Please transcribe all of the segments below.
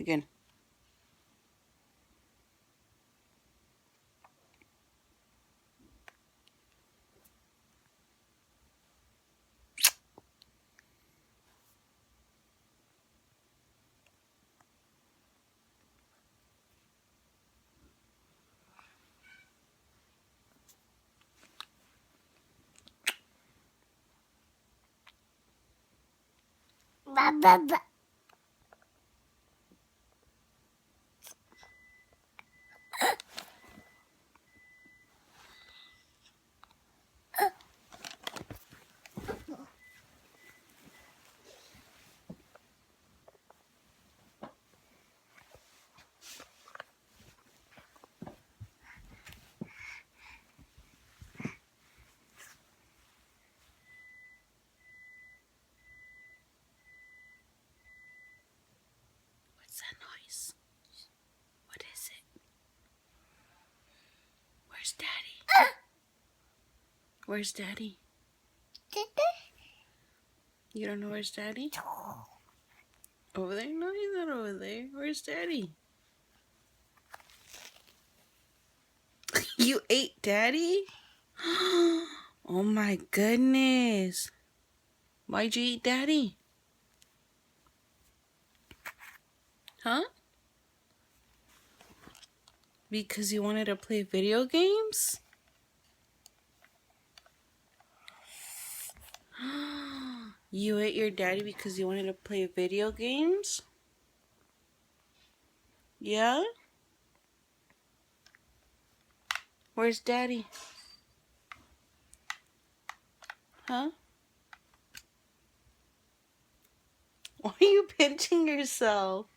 Again. Ba, ba, ba. What's that noise? What is it? Where's Daddy? Where's Daddy? You don't know where's Daddy? Over there? No, he's not over there. Where's Daddy? You ate Daddy? Oh my goodness. Why'd you eat Daddy? Huh? Because you wanted to play video games? You ate your daddy because you wanted to play video games? Yeah? Where's Daddy? Huh? Why are you pinching yourself?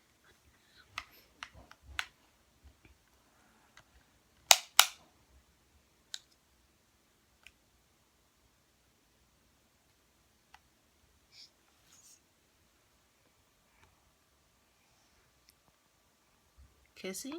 Kissy?